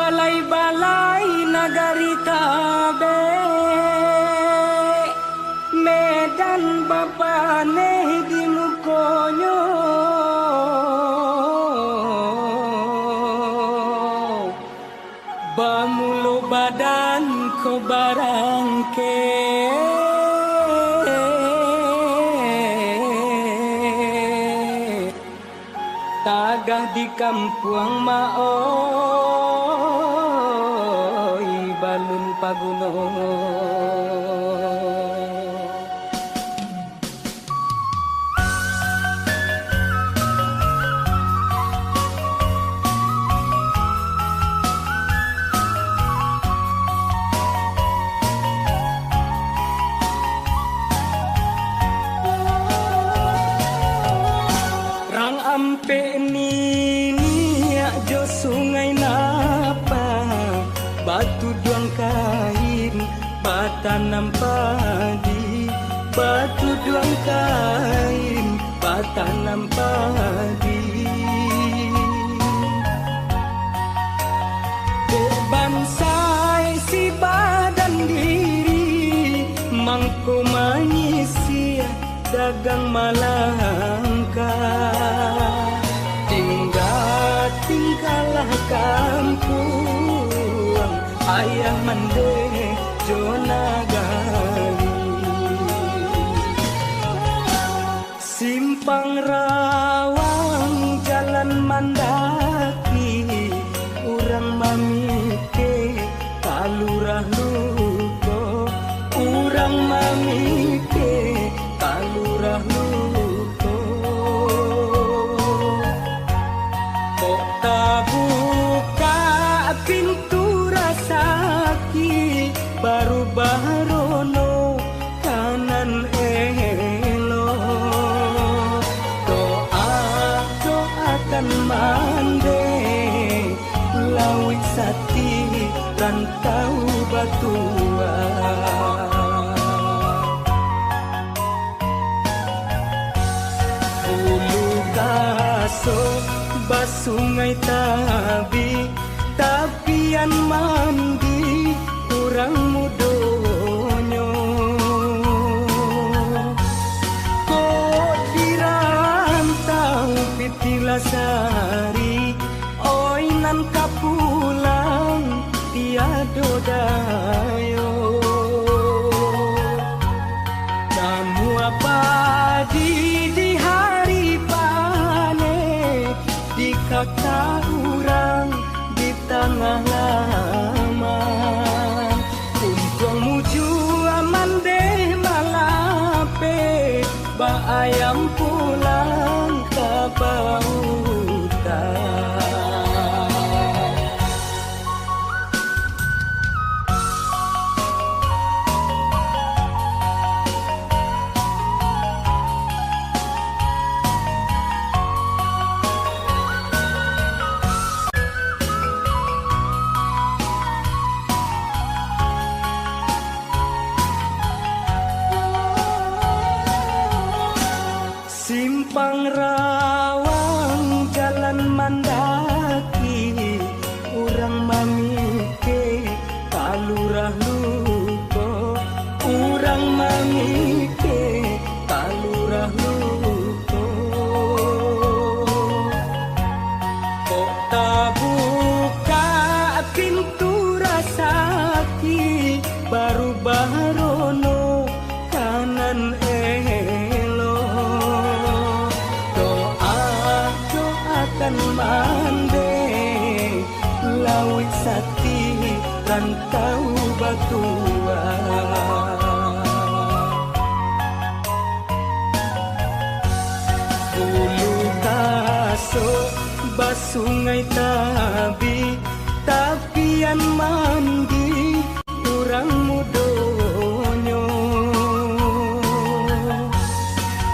balai-balai nagari tabe Medan bapane di mukonyo bamulo badan ko barangke tagah di kampuang maoy balun pagunong ampe ni jo sungai napa batu duang kain batanam padi batu duang kain batanam padi bansai si badan diri mangko mangisi dagang malangka tinggallah kampung ayah mande jonagali simpang rawang jalan mandaki urang mamike kalurah luko urang mamike kalurah luko buka pintu rasaki baru barono kanan elo doakan mande lawit sati rantau batua bulu gaso basungai tabi tapian mandi kurang mudonyo ko dirantau pitilasari oi nan kapulang tiado dayo kamu apa di hari pane di kakak urang di tengah lama kumpung muju aman deh malape ba ayam pulang ke bautan simpang rawang jalan mandaki urang mamike kalurah luko urang mamike kalurah luko kok buka pintu rasaki baru barono kanan kan mande lawit sati rantau batua bulu kaso basungai tabi tapian mandi urang mudonyo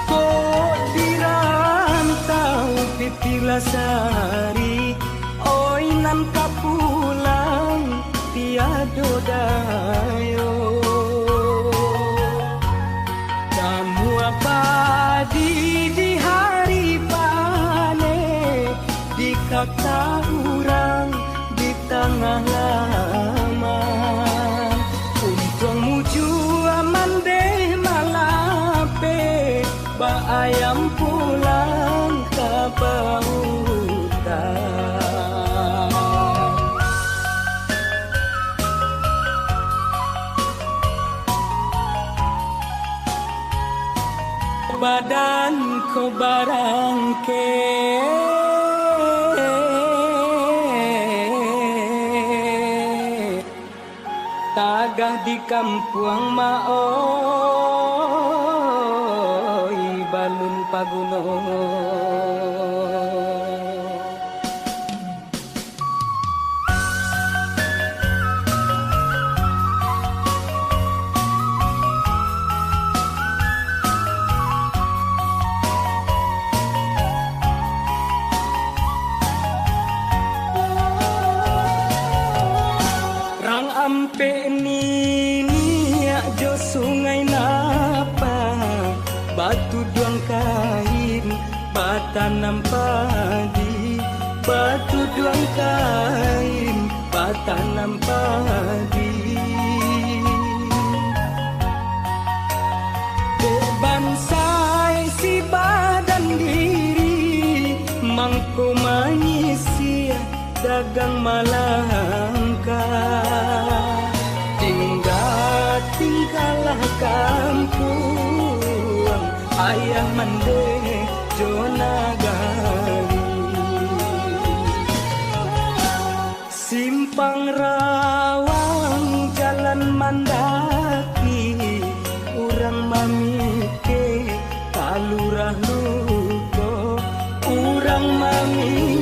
ko dirantau pitilasari oi nan kapulang tiado dayo kamu apa di hari pane di kakak urang di tengah pengalaman. Untung muju aman deh malape, ba ayam pulang ke hutan. Badan ko barangke, tagah di kampuang maoy balun pagunong. Ampe ni jo sungai napa, batu duang kain batanam padi, batu duang kain batanam padi. Bansai si badan diri mangko manyisi dagang malangka. Tinggallah kampung ayah mande jonagari. Simpang rawang jalan mandaki, urang mamike kalurah luko, urang mamike